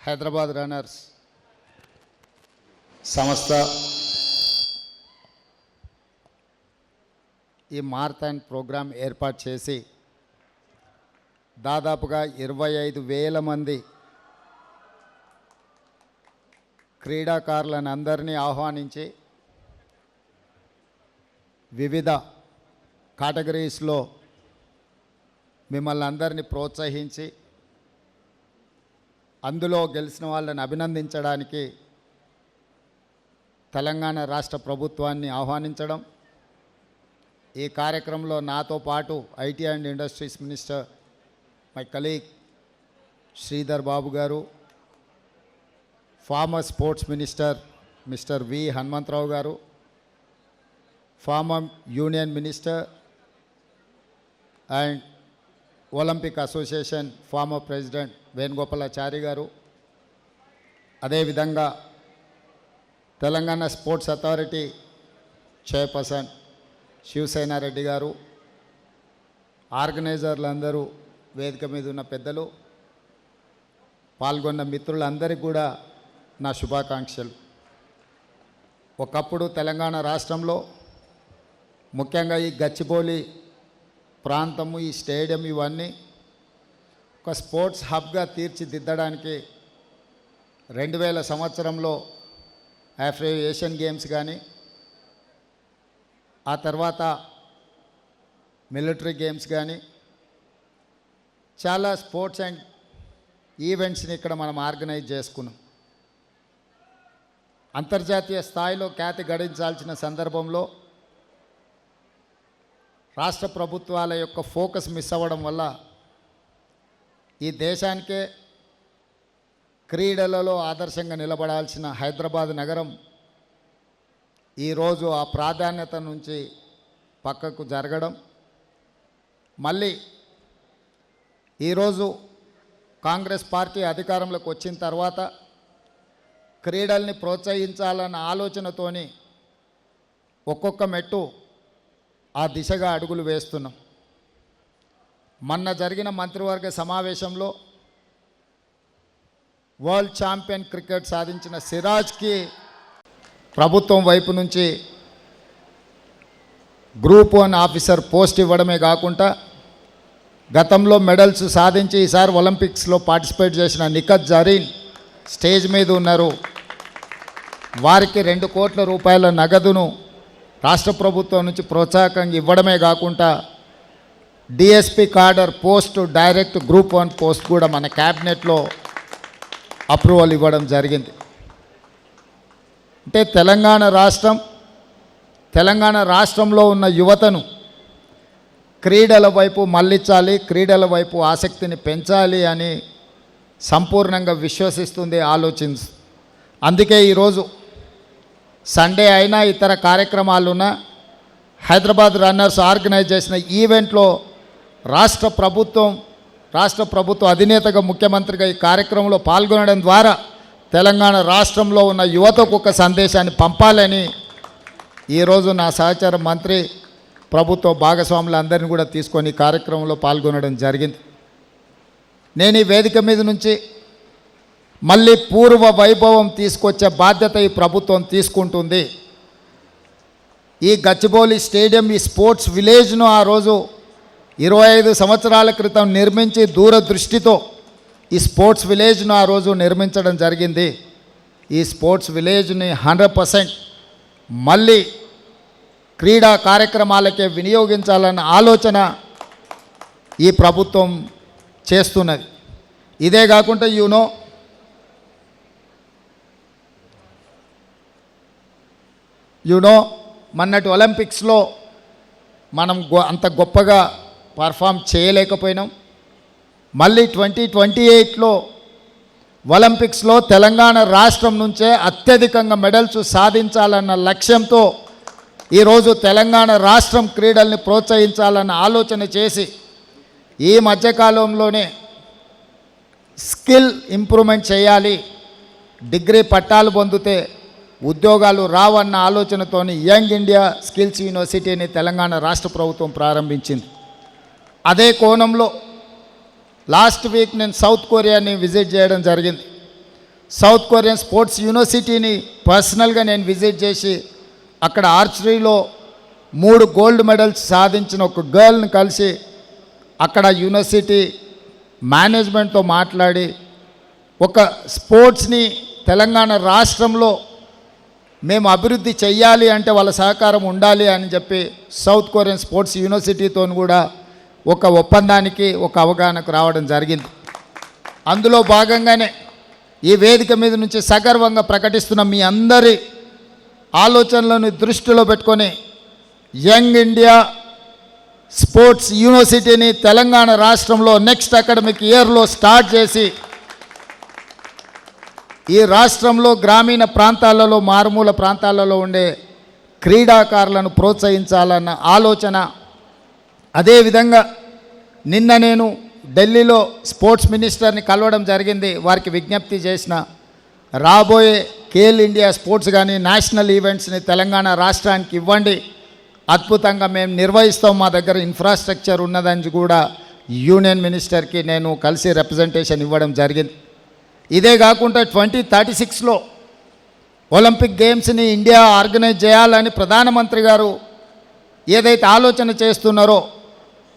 Hyderabad runners సంస్థ ఈ marathon programme ఏర్పాటు చేసి దాదాపుగా 25,000 మంది క్రీడాకారులను అందరినీ ఆహ్వానించి వివిధ కేటగిరీస్లో మిమ్మల్ని అందరినీ ప్రోత్సహించి అందులో గెలిచిన వాళ్ళని అభినందించడానికి తెలంగాణ రాష్ట్ర ప్రభుత్వాన్ని ఆహ్వానించడం, ఈ కార్యక్రమంలో నాతో పాటు IT and industries minister my colleague Sridhar Babu గారు, former sports minister mister V Hanumantharao గారు, former union minister and Olympic association former president Venugopalachari గారు, అదేవిధంగా Telangana sports authority chairperson Sivasenareddy గారు, ఆర్గనైజర్లందరూ, వేదిక మీద ఉన్న పెద్దలు, పాల్గొన్న మిత్రులందరికీ కూడా నా శుభాకాంక్షలు. ఒకప్పుడు తెలంగాణ రాష్ట్రంలో ముఖ్యంగా ఈ గచ్చిబౌలి ప్రాంతము, ఈ స్టేడియం, ఇవన్నీ ఒక స్పోర్ట్స్ హబ్గా తీర్చిదిద్దడానికి 2000 సంవత్సరంలో ఆఫ్రో ఏషియన్ గేమ్స్ కానీ, ఆ తర్వాత మిలిటరీ గేమ్స్ కానీ, చాలా స్పోర్ట్స్ అండ్ ఈవెంట్స్ని ఇక్కడ మనం ఆర్గనైజ్ చేసుకున్నాం. అంతర్జాతీయ స్థాయిలో ఖ్యాతి గడించాల్సిన సందర్భంలో రాష్ట్ర ప్రభుత్వాల యొక్క ఫోకస్ మిస్ అవ్వడం వల్ల ఈ దేశానికే క్రీడలలో ఆదర్శంగా నిలబడాల్సిన హైదరాబాద్ నగరం ఈరోజు ఆ ప్రాధాన్యత నుంచి పక్కకు జరగడం, మళ్ళీ ఈరోజు కాంగ్రెస్ పార్టీ అధికారంలోకి వచ్చిన తర్వాత క్రీడల్ని ప్రోత్సహించాలన్న ఆలోచనతోని ఒక్కొక్క మెట్టు ఆ దిశగా అడుగులు వేస్తున్నాం. మొన్న జరిగిన మంత్రివర్గ సమావేశంలో వరల్డ్ ఛాంపియన్ క్రికెట్ సాధించిన సిరాజ్కి ప్రభుత్వం వైపు నుంచి గ్రూప్ 1 ఆఫీసర్ పోస్ట్ ఇవ్వడమే కాకుండా గతంలో మెడల్స్ సాధించి ఈసారి ఒలింపిక్స్లో పార్టిసిపేట్ చేసిన నిఖత్ జరీన్ స్టేజ్ మీద ఉన్నారు. వారికి 2 కోట్ల రూపాయల నగదును రాష్ట్ర ప్రభుత్వం నుంచి ప్రోత్సాహకంగా ఇవ్వడమే కాకుండా DSP కార్డర్ post, direct group 1 post కూడా మన క్యాబినెట్లో అప్రూవల్ ఇవ్వడం జరిగింది. అంటే తెలంగాణ రాష్ట్రంలో ఉన్న యువతను క్రీడల వైపు మళ్ళించాలి, క్రీడల వైపు ఆసక్తిని పెంచాలి అని సంపూర్ణంగా విశ్వసిస్తుంది, ఆలోచిస్తుంది. అందుకే ఈరోజు సండే అయినా ఇతర కార్యక్రమాలున్న హైదరాబాద్ రన్నర్స్ ఆర్గనైజ్ చేసిన ఈవెంట్లో రాష్ట్ర ప్రభుత్వ అధినేతగా, ముఖ్యమంత్రిగా ఈ కార్యక్రమంలో పాల్గొనడం ద్వారా తెలంగాణ రాష్ట్రంలో ఉన్న యువతకు ఒక సందేశాన్ని పంపాలని ఈరోజు నా సహచర మంత్రి ప్రభుత్వ భాగస్వాములందరినీ కూడా తీసుకొని కార్యక్రమంలో పాల్గొనడం జరిగింది. నేను ఈ వేదిక మీద నుంచి మళ్ళీ పూర్వ వైభవం తీసుకొచ్చే బాధ్యత ఈ ప్రభుత్వం తీసుకుంటుంది. ఈ గచ్చిబౌలి స్టేడియం, ఈ స్పోర్ట్స్ విలేజ్ను ఆ రోజు 25 సంవత్సరాల క్రితం నిర్మించి దూరదృష్టితో ఈ స్పోర్ట్స్ విలేజ్ను ఆ రోజు నిర్మించడం జరిగింది. ఈ స్పోర్ట్స్ విలేజ్ని 100% మళ్ళీ క్రీడా కార్యక్రమాలకే వినియోగించాలన్న ఆలోచన ఈ ప్రభుత్వం చేస్తున్నది. ఇదే కాకుండా మొన్నటి ఒలింపిక్స్లో మనం అంత గొప్పగా పర్ఫామ్ చేయలేకపోయినాం. మళ్ళీ 2028లో ఒలింపిక్స్లో తెలంగాణ రాష్ట్రం నుంచే అత్యధికంగా మెడల్స్ సాధించాలన్న లక్ష్యంతో ఈరోజు తెలంగాణ రాష్ట్రం క్రీడల్ని ప్రోత్సహించాలన్న ఆలోచన చేసి ఈ మధ్యకాలంలోనే స్కిల్ ఇంప్రూవ్మెంట్ చేయాలి, డిగ్రీ పట్టాలు పొందితే ఉద్యోగాలు రావన్న ఆలోచనతోని యంగ్ ఇండియా స్కిల్స్ యూనివర్సిటీని తెలంగాణ రాష్ట్ర ప్రభుత్వం ప్రారంభించింది. అదే కోణంలో లాస్ట్ వీక్ నేను సౌత్ కొరియాని విజిట్ చేయడం జరిగింది. సౌత్ కొరియన్ స్పోర్ట్స్ యూనివర్సిటీని పర్సనల్గా నేను విజిట్ చేసి అక్కడ ఆర్చరీలో 3 గోల్డ్ మెడల్స్ సాధించిన ఒక గర్ల్ని కలిసి అక్కడ యూనివర్సిటీ మేనేజ్మెంట్తో మాట్లాడి ఒక స్పోర్ట్స్ని తెలంగాణ రాష్ట్రంలో మేము అభివృద్ధి చెయ్యాలి అంటే వాళ్ళ సహకారం ఉండాలి అని చెప్పి సౌత్ కొరియన్ స్పోర్ట్స్ యూనివర్సిటీతో కూడా ఒక ఒప్పందానికి ఒక అవగాహనకు రావడం జరిగింది. అందులో భాగంగానే ఈ వేదిక మీద నుంచి సగర్వంగా ప్రకటిస్తున్న మీ అందరి ఆలోచనలను దృష్టిలో పెట్టుకొని యంగ్ ఇండియా స్పోర్ట్స్ యూనివర్సిటీని తెలంగాణ రాష్ట్రంలో నెక్స్ట్ అకాడమిక్ ఇయర్లో స్టార్ట్ చేసి ఈ రాష్ట్రంలో గ్రామీణ ప్రాంతాలలో మారుమూల ప్రాంతాలలో ఉండే క్రీడాకారులను ప్రోత్సహించాలన్న ఆలోచన. అదేవిధంగా నిన్న నేను ఢిల్లీలో స్పోర్ట్స్ మినిస్టర్ని కలవడం జరిగింది. వారికి విజ్ఞప్తి చేసిన రాబోయే ఖేల్ ఇండియా స్పోర్ట్స్ కానీ నేషనల్ ఈవెంట్స్ని తెలంగాణ రాష్ట్రానికి ఇవ్వండి, అద్భుతంగా మేము నిర్వహిస్తాం, మా దగ్గర ఇన్ఫ్రాస్ట్రక్చర్ ఉన్నదని కూడా యూనియన్ మినిస్టర్కి నేను కలిసి రిప్రజెంటేషన్ ఇవ్వడం జరిగింది. ఇదే కాకుండా 2036లో ఒలింపిక్ గేమ్స్ని ఇండియా ఆర్గనైజ్ చేయాలని ప్రధానమంత్రి గారు ఏదైతే ఆలోచన చేస్తున్నారో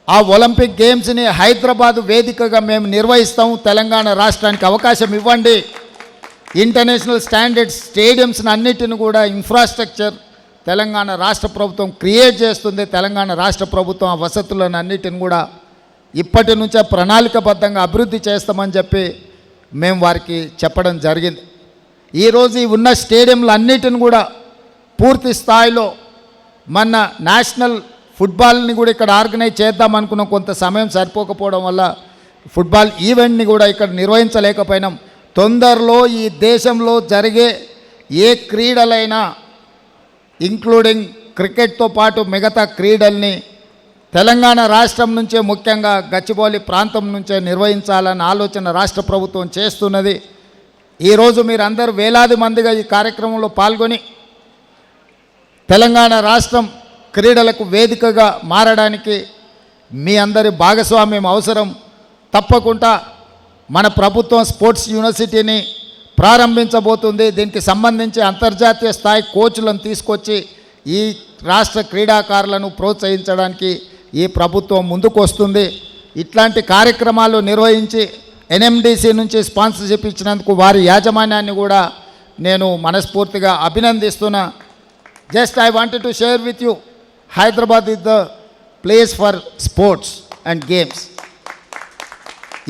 ఆ ఒలింపిక్ గేమ్స్ని హైదరాబాదు వేదికగా మేము నిర్వహిస్తాం, తెలంగాణ రాష్ట్రానికి అవకాశం ఇవ్వండి, ఇంటర్నేషనల్ స్టాండర్డ్స్ స్టేడియంస్ని అన్నిటిని కూడా ఇన్ఫ్రాస్ట్రక్చర్ తెలంగాణ రాష్ట్ర ప్రభుత్వం క్రియేట్ చేస్తుంది, తెలంగాణ రాష్ట్ర ప్రభుత్వం ఆ వసతులను అన్నిటిని కూడా ఇప్పటి నుంచే ప్రణాళికబద్ధంగా అభివృద్ధి చేస్తామని చెప్పి మేము వారికి చెప్పడం జరిగింది. ఈరోజు ఈ ఉన్న స్టేడియంలు అన్నిటిని కూడా పూర్తి స్థాయిలో మన నేషనల్ ఫుట్బాల్ని కూడా ఇక్కడ ఆర్గనైజ్ చేద్దాం అనుకున్నాం, కొంత సమయం సరిపోకపోవడం వల్ల ఫుట్బాల్ ఈవెంట్ని కూడా ఇక్కడ నిర్వహించలేకపోయినాం. తొందరలో ఈ దేశంలో జరిగే ఏ క్రీడలైనా ఇంక్లూడింగ్ క్రికెట్తో పాటు మిగతా క్రీడల్ని తెలంగాణ రాష్ట్రం నుంచే, ముఖ్యంగా గచ్చిబౌలి ప్రాంతం నుంచే నిర్వహించాలన్న ఆలోచన రాష్ట్ర ప్రభుత్వం చేస్తున్నది. ఈరోజు మీరందరూ వేలాది మందిగా ఈ కార్యక్రమంలో పాల్గొని తెలంగాణ రాష్ట్రం క్రీడలకు వేదికగా మారడానికి మీ అందరి భాగస్వామ్యం అవసరం. తప్పకుండా మన ప్రభుత్వం స్పోర్ట్స్ యూనివర్సిటీని ప్రారంభించబోతుంది. దీనికి సంబంధించి అంతర్జాతీయ స్థాయి కోచ్లను తీసుకొచ్చి ఈ రాష్ట్ర క్రీడాకారులను ప్రోత్సహించడానికి ఈ ప్రభుత్వం ముందుకు వస్తుంది. ఇట్లాంటి కార్యక్రమాలు నిర్వహించి ఎన్ఎండిసి నుంచి స్పాన్సర్షిప్ ఇచ్చినందుకు వారి యాజమాన్యాన్ని కూడా నేను మనస్ఫూర్తిగా అభినందిస్తున్నా. Just I wanted to share with you, Hyderabad is the place for sports and games.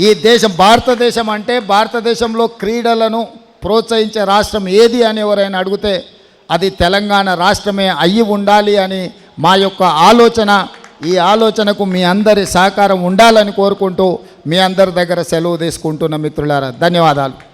ఈ దేశం భారతదేశం అంటే భారతదేశంలో క్రీడలను ప్రోత్సహించే రాష్ట్రం ఏది అని ఎవరైనా అడిగితే అది తెలంగాణ రాష్ట్రమే అయ్యి ఉండాలి అని మా యొక్క ఆలోచన. ఈ ఆలోచనకు మీ అందరి సహకారం ఉండాలని కోరుకుంటూ మీ అందరి దగ్గర సెలవు తీసుకుంటున్న మిత్రులారా, ధన్యవాదాలు.